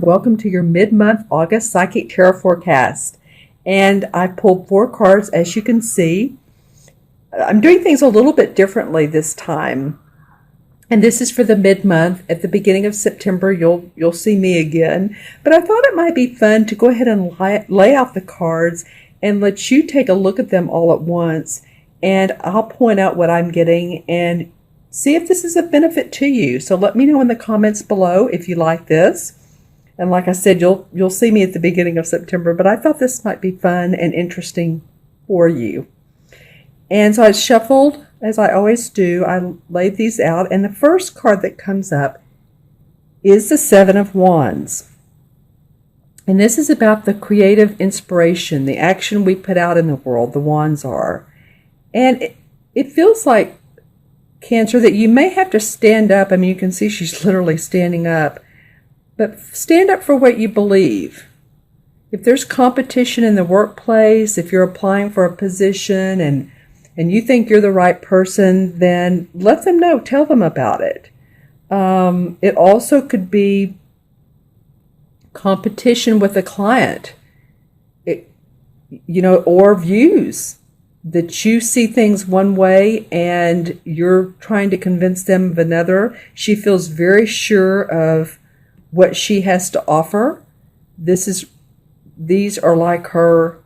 welcome to your mid-month August Psychic Tarot forecast. And I pulled 4 cards, as you can see. I'm doing things a little bit differently this time. And this is for the mid-month. At the beginning of September, you'll see me again. But I thought it might be fun to go ahead and lay out the cards and let you take a look at them all at once. And I'll point out what I'm getting and see if this is a benefit to you. So let me know in the comments below if you like this. And like I said, you'll see me at the beginning of September, but I thought this might be fun and interesting for you. And so I shuffled, as I always do. I laid these out, and the first card that comes up is the Seven of Wands. And this is about the creative inspiration, the action we put out in the world, the wands are. And it feels like, Cancer, that you may have to stand up. I mean, you can see she's literally standing up. But stand up for what you believe. If there's competition in the workplace, if you're applying for a position and you think you're the right person, then let them know. Tell them about it. It also could be competition with a client, or views. That you see things one way and you're trying to convince them of another. She feels very sure of what she has to offer. These are like her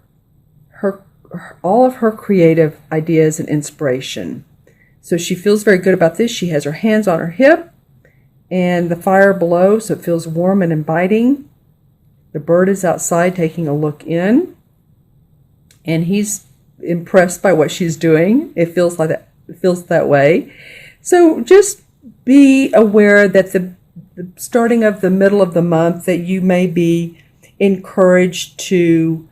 all of her creative ideas and inspiration. So she feels very good about this. She has her hands on her hip and the fire below, so it feels warm and inviting. The bird is outside taking a look in, and he's impressed by what she's doing. It feels like that. It feels that way. So just be aware that the starting of the middle of the month, that you may be encouraged to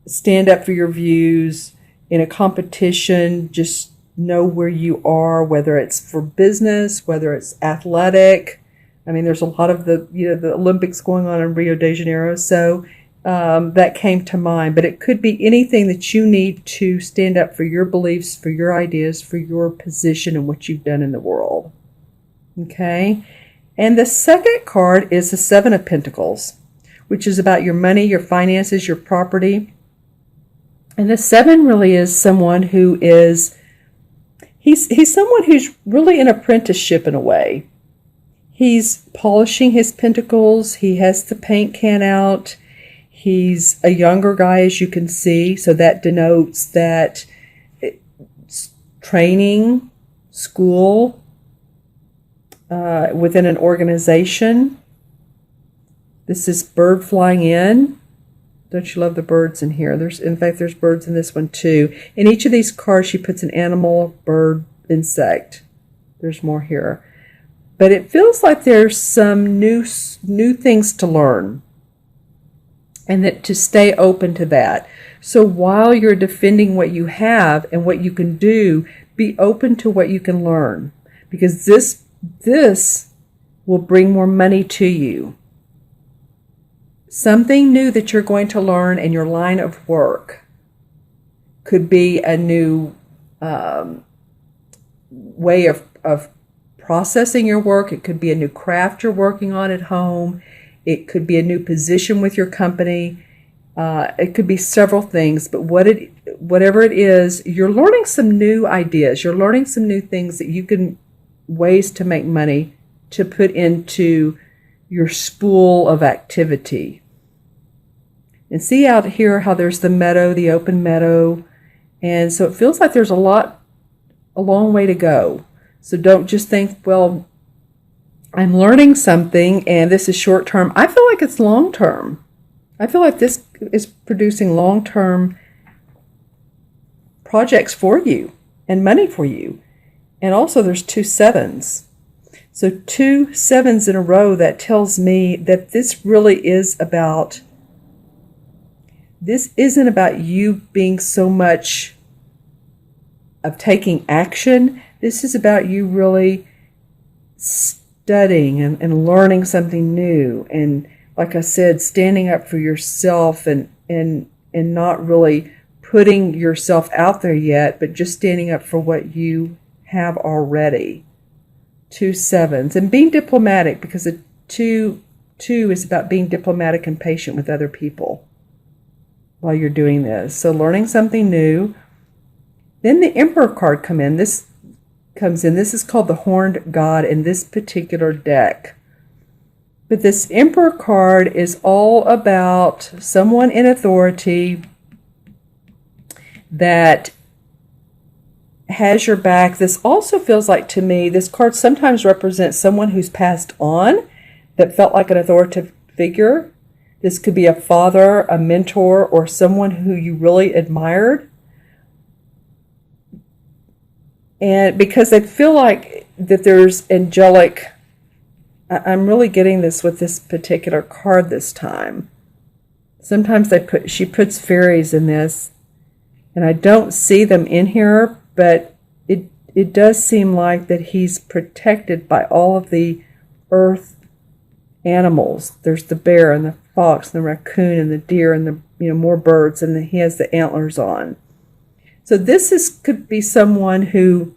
stand up for your views in a competition. Just know where you are, whether it's for business, whether it's athletic. I mean, there's a lot of the Olympics going on in Rio de Janeiro, so that came to mind. But it could be anything that you need to stand up for your beliefs, for your ideas, for your position and what you've done in the world. Okay? And the second card is the Seven of Pentacles, which is about your money, your finances, your property. And the Seven really is someone who is, he's someone who's really an apprenticeship in a way. He's polishing his pentacles. He has the paint can out. He's a younger guy, as you can see, so that denotes that training, school, within an organization. This is bird flying in. Don't you love the birds in here? In fact, there's birds in this one too. In each of these cards, she puts an animal, bird, insect. There's more here. But it feels like there's some new things to learn. And that to stay open to that. So while you're defending what you have and what you can do, be open to what you can learn. Because this will bring more money to you. Something new that you're going to learn in your line of work could be a new way of processing your work. It could be a new craft you're working on at home. It could be a new position with your company. It could be several things, but whatever it is, you're learning some new ideas. You're learning some new things that you can, ways to make money to put into your spool of activity. And see out here how there's the meadow, the open meadow. And so it feels like there's a long way to go. So don't just think, well, I'm learning something and this is short term. I feel like it's long term. I feel like this is producing long term projects for you and money for you. And also there's 2 sevens. So 2 sevens in a row, that tells me that this really is about, this isn't about you being so much of taking action. This is about you really studying and learning something new, and like I said, standing up for yourself and not really putting yourself out there yet, but just standing up for what you have already. 2 sevens, and being diplomatic, because the 2 2 is about being diplomatic and patient with other people while you're doing this. So learning something new. Then the Emperor card comes in. This is called the Horned God in this particular deck. But this Emperor card is all about someone in authority that has your back. This also feels like, to me, this card sometimes represents someone who's passed on that felt like an authoritative figure. This could be a father, a mentor, or someone who you really admired. And because they feel like that there's angelic, I'm really getting this with this particular card this time. Sometimes she puts fairies in this, and I don't see them in here, but it does seem like that he's protected by all of the earth animals. There's the bear and the fox and the raccoon and the deer and the more birds, and he has the antlers on. So this could be someone who,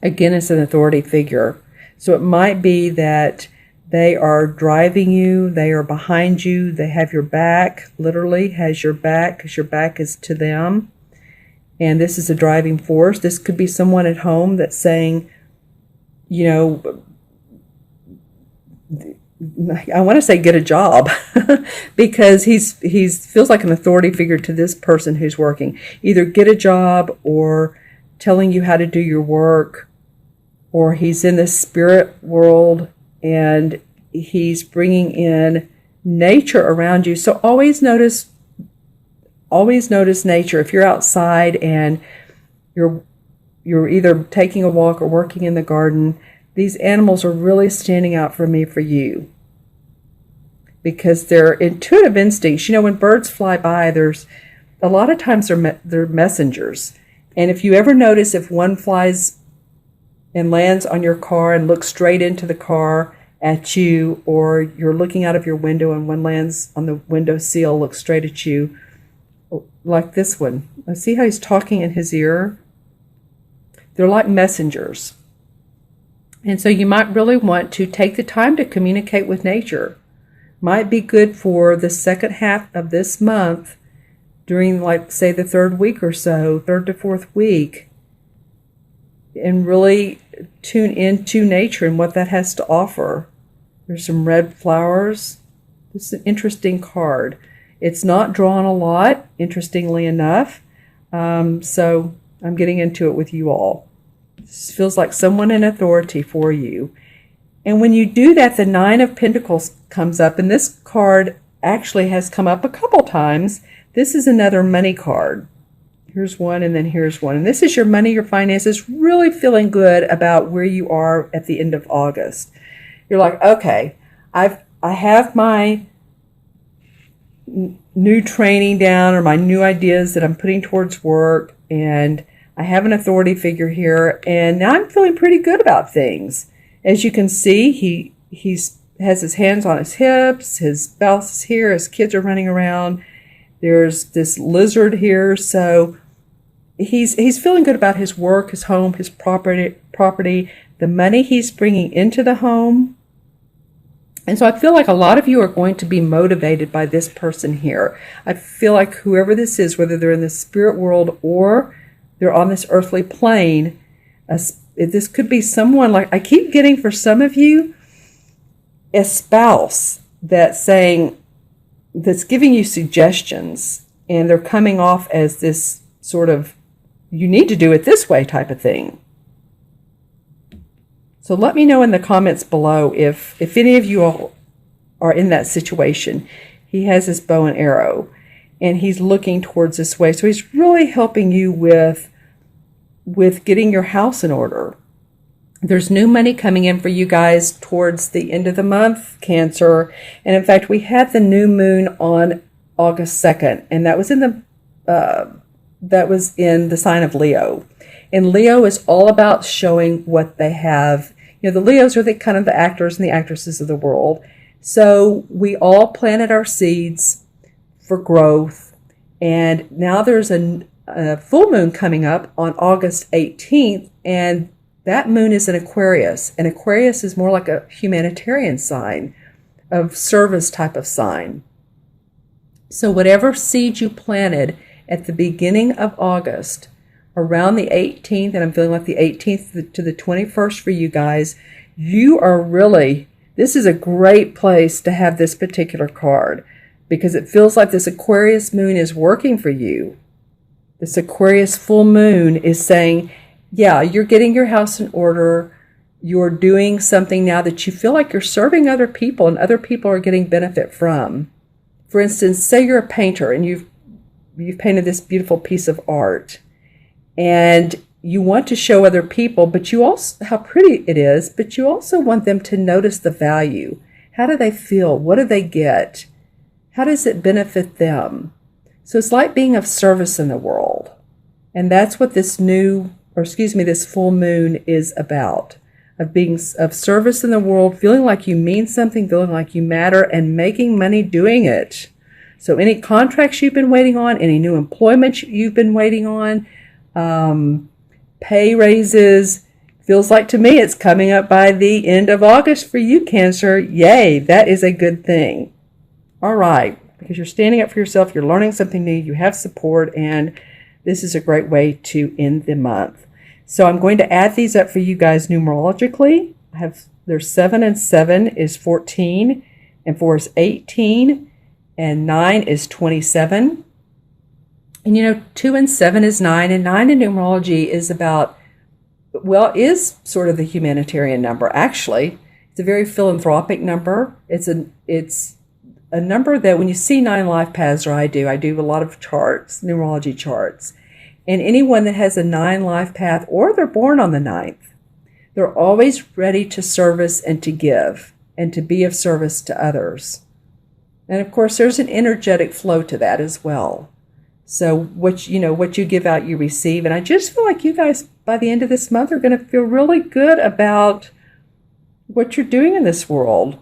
again, is an authority figure. So it might be that they are driving you, they are behind you, they have your back, literally has your back, because your back is to them. And this is a driving force. This could be someone at home that's saying, I want to say get a job because he feels like an authority figure to this person who's working. Either get a job or telling you how to do your work, or he's in the spirit world and he's bringing in nature around you. So always notice nature. If you're outside and you're either taking a walk or working in the garden, these animals are really standing out for you because they're intuitive instincts. When birds fly by, there's a lot of times they're messengers. And if you ever notice, if one flies and lands on your car and looks straight into the car at you, or you're looking out of your window and one lands on the window sill, looks straight at you, like this one. See how he's talking in his ear? They're like messengers. And so you might really want to take the time to communicate with nature. Might be good for the second half of this month during, like, say, the third week or so, third to fourth week, and really tune into nature and what that has to offer. There's some red flowers. This is an interesting card. It's not drawn a lot, interestingly enough. So I'm getting into it with you all. This feels like someone in authority for you. And when you do that, the Nine of Pentacles comes up. And this card actually has come up a couple times. This is another money card. Here's one, and then here's one. And this is your money, your finances, really feeling good about where you are at the end of August. You're like, okay, I have my new training down, or my new ideas that I'm putting towards work, and I have an authority figure here, and now I'm feeling pretty good about things. As you can see, he has his hands on his hips, his spouse is here, his kids are running around. There's this lizard here, so he's feeling good about his work, his home, his property, the money he's bringing into the home. And so I feel like a lot of you are going to be motivated by this person here. I feel like whoever this is, whether they're in the spirit world or they're on this earthly plane, this could be someone, like I keep getting for some of you, a spouse that's giving you suggestions, and they're coming off as this sort of, you need to do it this way type of thing. So let me know in the comments below if any of you all are in that situation. He has his bow and arrow, and he's looking towards this way. So he's really helping you with getting your house in order. There's new money coming in for you guys towards the end of the month, Cancer. And in fact, we had the new moon on August 2nd, and that was in the sign of Leo. And Leo is all about showing what they have. The Leos are kind of the actors and the actresses of the world. So we all planted our seeds for growth. And now there's a full moon coming up on August 18th. And that moon is in Aquarius. And Aquarius is more like a humanitarian sign. of service type of sign. So whatever seed you planted at the beginning of August, around the 18th, and I'm feeling like the 18th to the 21st for you guys, you are really, this is a great place to have this particular card because it feels like this Aquarius moon is working for you. This Aquarius full moon is saying, yeah, you're getting your house in order. You're doing something now that you feel like you're serving other people and other people are getting benefit from. For instance, say you're a painter and you've painted this beautiful piece of art and you want to show other people, but you also, how pretty it is, but you also want them to notice the value. How do they feel? What do they get? How does it benefit them? So it's like being of service in the world. And that's what this this full moon is about. Of being of service in the world, feeling like you mean something, feeling like you matter, and making money doing it. So any contracts you've been waiting on, any new employment you've been waiting on, pay raises, feels like to me it's coming up by the end of August for you, Cancer. Yay, that is a good thing. All right, because you're standing up for yourself, you're learning something new, you have support, and this is a great way to end the month. So I'm going to add these up for you guys numerologically. There's 7 and 7 is 14, and 4 is 18, and 9 is 27. And 2 and 7 is 9, and 9 in numerology is is sort of the humanitarian number. Actually, it's a very philanthropic number. It's a number that when you see 9 life paths, or I do a lot of charts, numerology charts. And anyone that has a 9 life path, or they're born on the 9th, they're always ready to service and to give and to be of service to others. And of course, there's an energetic flow to that as well. So what you give out, you receive. And I just feel like you guys, by the end of this month, are going to feel really good about what you're doing in this world.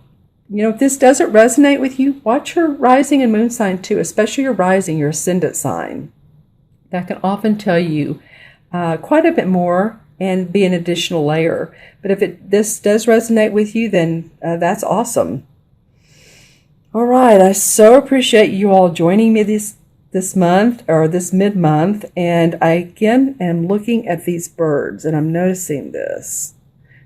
If this doesn't resonate with you, watch your rising and moon sign too, especially your rising, your ascendant sign. That can often tell you quite a bit more and be an additional layer. But if this does resonate with you, then that's awesome. All right, I so appreciate you all joining me this month, or this mid-month. And I again am looking at these birds and I'm noticing this.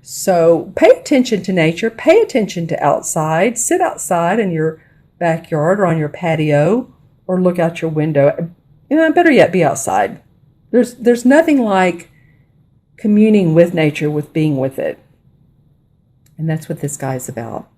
So pay attention to nature, pay attention to outside, sit outside in your backyard or on your patio, or look out your window. Better yet, be outside. There's nothing like communing with nature, with being with it. And that's what this guy's about.